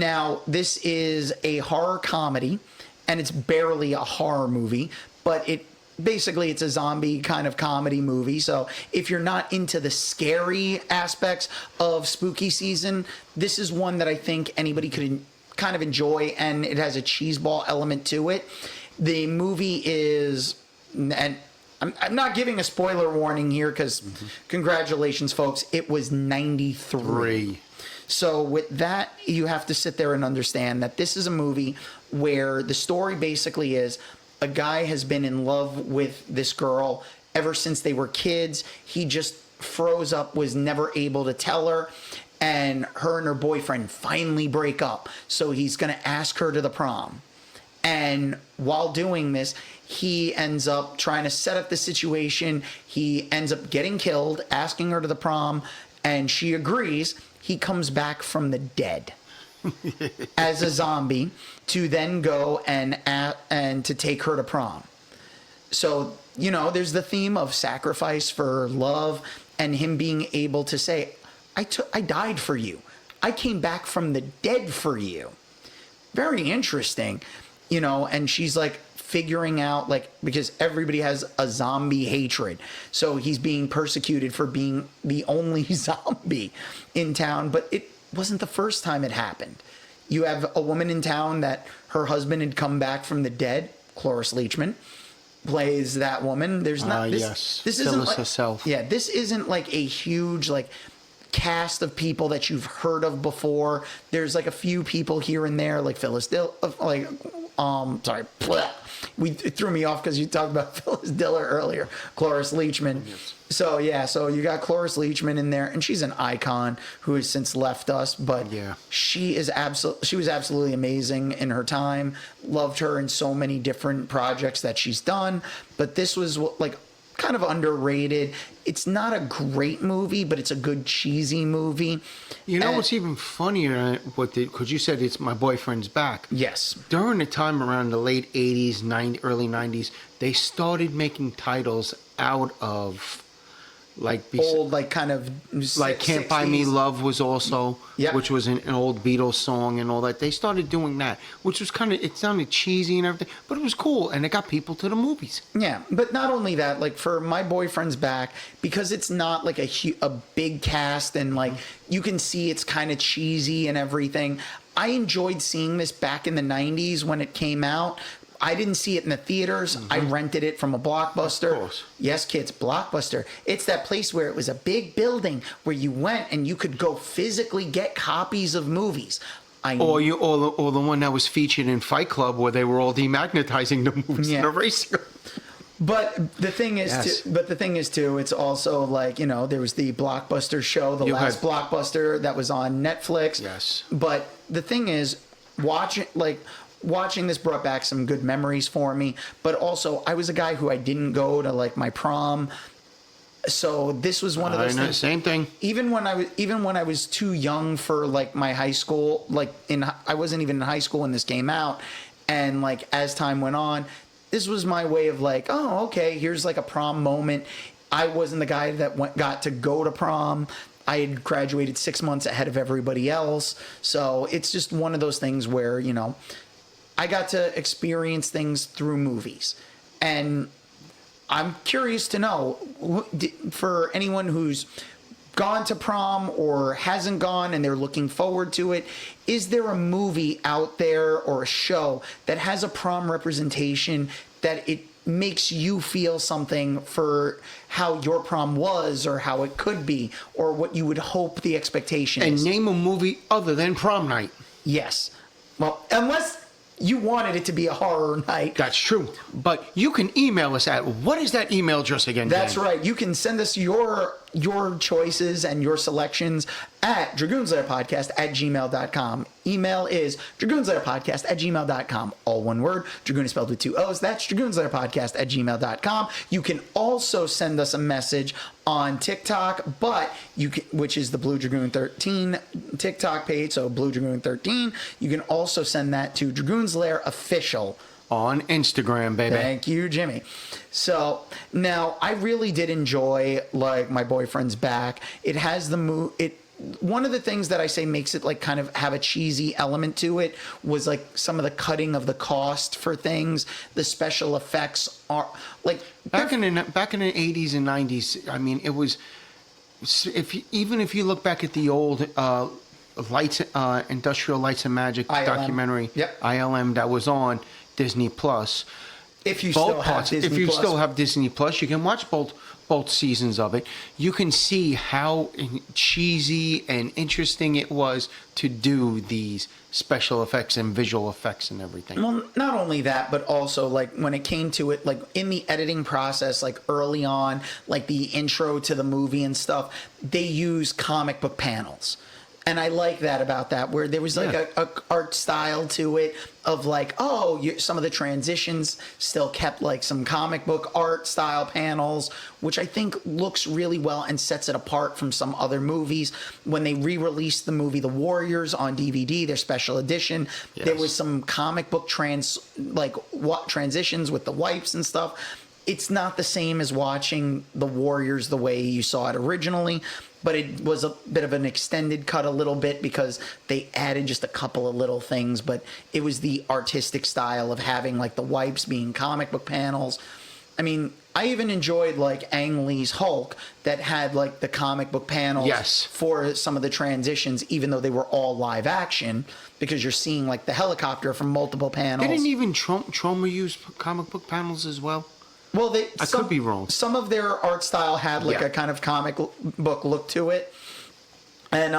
Now, this is a horror comedy, and it's barely a horror movie, but basically it's a zombie kind of comedy movie. So if you're not into the scary aspects of spooky season, this is one that I think anybody could kind of enjoy, and it has a cheeseball element to it. The movie is, and I'm not giving a spoiler warning here because congratulations, folks, it was 93. So with that, you have to sit there and understand that this is a movie where the story basically is a guy has been in love with this girl ever since they were kids. He just froze up, was never able to tell her, and her and her boyfriend finally break up. So he's going to ask her to the prom. And while doing this, he ends up trying to set up the situation. He ends up getting killed, asking her to the prom, and she agrees. He comes back from the dead as a zombie to then go and to take her to prom. So, there's the theme of sacrifice for love and him being able to say, I died for you. I came back from the dead for you. Very interesting, and she's like figuring out, like, because everybody has a zombie hatred. So he's being persecuted for being the only zombie in town, but it wasn't the first time it happened. You have a woman in town that her husband had come back from the dead. Cloris Leachman plays that woman. There's not this. Yes. This Phyllis isn't like, herself. Yeah, this isn't like a huge cast of people that you've heard of before. There's like a few people here and there, like Phyllis Diller. It threw me off because you talked about Phyllis Diller earlier. Cloris Leachman. Yes. So you got Cloris Leachman in there, and she's an icon who has since left us, but she was absolutely amazing in her time. Loved her in so many different projects that she's done, but this was kind of underrated. It's not a great movie, but it's a good cheesy movie. What's even funnier? Because you said it's My Boyfriend's Back. Yes. During the time around the late 80s, early 90s, they started making titles out of old, kind of Can't Buy Me Love was also, which was an old Beatles song and all that. They started doing that, which was it sounded cheesy and everything, but it was cool, and it got people to the movies. Yeah, but not only that, for My Boyfriend's Back, because it's not a big cast and you can see it's kind of cheesy and everything. I enjoyed seeing this back in the 90s when it came out. I didn't see it in the theaters. I rented it from a Blockbuster. Of course. Yes, kids, Blockbuster. It's that place where it was a big building where you went and you could go physically get copies of movies. Or the one that was featured in Fight Club where they were all demagnetizing the movies and erasing them. But the thing is, too, it's also there was the Blockbuster show, the last Blockbuster that was on Netflix. Yes. But the thing is, watching this brought back some good memories for me, but also I was a guy who I didn't go to my prom, so this was one of those things. Same thing. Even when I was too young for my high school, I wasn't even in high school when this came out, and as time went on, this was my way of oh, okay, here's a prom moment. I wasn't the guy that got to go to prom. I had graduated 6 months ahead of everybody else, so it's just one of those things where I got to experience things through movies. And I'm curious to know, for anyone who's gone to prom or hasn't gone and they're looking forward to it, is there a movie out there or a show that has a prom representation that it makes you feel something for how your prom was or how it could be or what you would hope the expectation is? And name a movie other than Prom Night. Yes. Well, unless you wanted it to be a horror night. That's true. But you can email us at, what is that email address again, That's Dan? right. You can send us your choices and your selections at dragoonslayerpodcast@gmail.com. Email is dragoonslayerpodcast@gmail.com. All one word. Dragoon is spelled with 2 O's. That's dragoonslayerpodcast@gmail.com. You can also send us a message on TikTok, which is the Blue Dragoon 13 TikTok page, so Blue Dragoon 13. You can also send that to Dragoon's Lair Official on Instagram, baby. Thank you, Jimmy. So now I really did enjoy My Boyfriend's Back. It has one of the things that I say makes it like kind of have a cheesy element to it was like some of the cutting of the cost for things. The special effects are like back in the 80s and 90s. I mean, it was even if you look back at the old lights, Industrial Lights and Magic ILM. Documentary, Yep. ILM, that was on Disney Plus. If you still have Disney if you Plus. still have Disney Plus, you can watch both seasons of it. You can see how cheesy and interesting it was to do these special effects and visual effects and everything. Well, not only that, but also like when it came to it, like in the editing process, like early on, like the intro to the movie and stuff, they use comic book panels. And I like that about that, where there was like a art style to it of like, some of the transitions still kept like some comic book art style panels, which I think looks really well and sets it apart from some other movies. When they re-released the movie The Warriors on DVD, their special edition, there was some comic book transitions with the wipes and stuff. It's not the same as watching The Warriors the way you saw it originally, but it was a bit of an extended cut a little bit because they added just a couple of little things, but it was the artistic style of having like the wipes being comic book panels. I mean, I even enjoyed like Ang Lee's Hulk that had like the comic book panels for some of the transitions, even though they were all live action, because you're seeing like the helicopter from multiple panels. Didn't even Troma use comic book panels as well? Well, I could be wrong. Some of their art style had like a kind of comic book look to it. And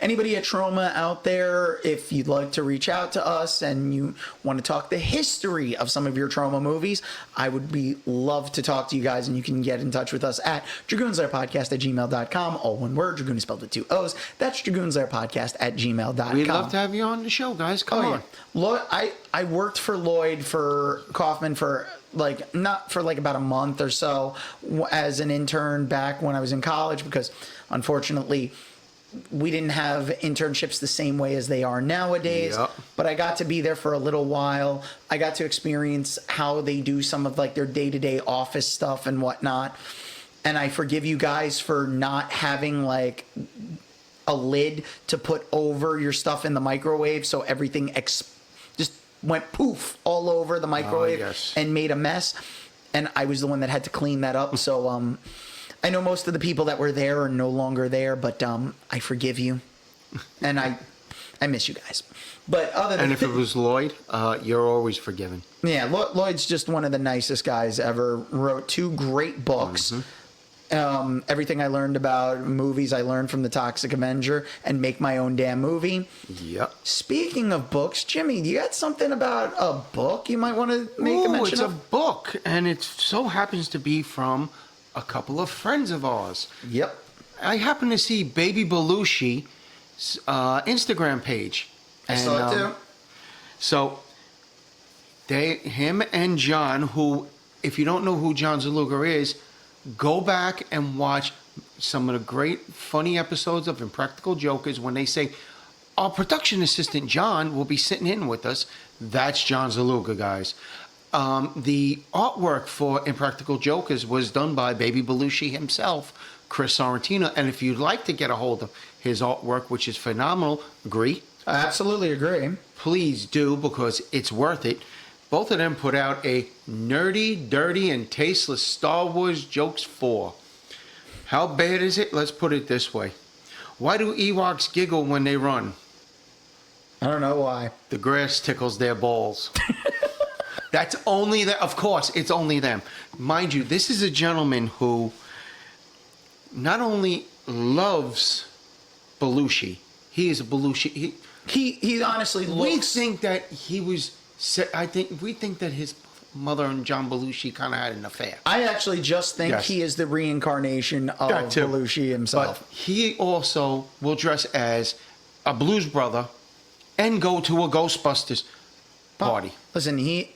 anybody at Troma out there, if you'd like to reach out to us and you want to talk the history of some of your Troma movies, I would love to talk to you guys, and you can get in touch with us at dragoonslairpodcast@gmail.com. All one word, Dragoon is spelled with 2 O's. That's dragoonslairpodcast@gmail.com. We'd love to have you on the show, guys. Come on. Lloyd, I worked for Lloyd for Kaufman for not for about a month or so as an intern back when I was in college, because unfortunately we didn't have internships the same way as they are nowadays. But I got to be there for a little while. I got to experience how they do some of their day-to-day office stuff and whatnot. And I forgive you guys for not having a lid to put over your stuff in the microwave, so everything just went poof all over the microwave and made a mess. And I was the one that had to clean that up. So I know most of the people that were there are no longer there, but I forgive you, and I miss you guys. But other than if it was Lloyd, you're always forgiven. Yeah, Lloyd's just one of the nicest guys ever. Wrote 2 great books. Everything I learned about movies, I learned from The Toxic Avenger and Make My Own Damn Movie. Yep. Speaking of books, Jimmy, you got something about a book you might want to make a mention of? It's a book, and it so happens to be from a couple of friends of ours. Yep. I happened to see Baby Belushi's Instagram page. I saw it too. So, him and John, who, if you don't know who John Zaluga is, go back and watch some of the great funny episodes of Impractical Jokers when they say, our production assistant John will be sitting in with us. That's John Zaluga, guys. The artwork for Impractical Jokers was done by Baby Belushi himself, Chris Sorrentino. And if you'd like to get a hold of his artwork, which is phenomenal, agree? I absolutely agree. Please do, because it's worth it. Both of them put out a nerdy, dirty, and tasteless Star Wars Jokes 4. How bad is it? Let's put it this way. Why do Ewoks giggle when they run? I don't know why. The grass tickles their balls. That's only that. Of course, it's only them. Mind you, this is a gentleman who not only loves Belushi, he is a Belushi. He honestly looks. We think that he was. We think that his mother and John Belushi kind of had an affair. I actually just think he is the reincarnation of Belushi himself. But he also will dress as a Blues Brother and go to a Ghostbusters party. Listen, he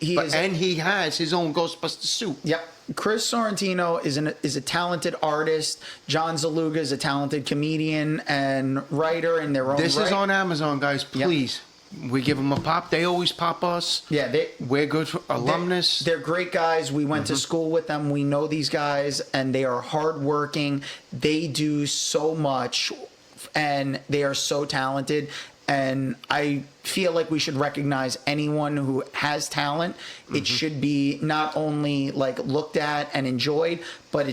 has his own Ghostbuster suit. Yep. Chris Sorrentino is a talented artist. John Zaluga is a talented comedian and writer in their own right. This is on Amazon, guys. Please. Yep. We give them a pop. They always pop us. Yeah, we're good for alumnus. They're great guys. We went to school with them. We know these guys, and they are hardworking. They do so much and they are so talented. And I feel like we should recognize anyone who has talent. It should be not only like looked at and enjoyed, but it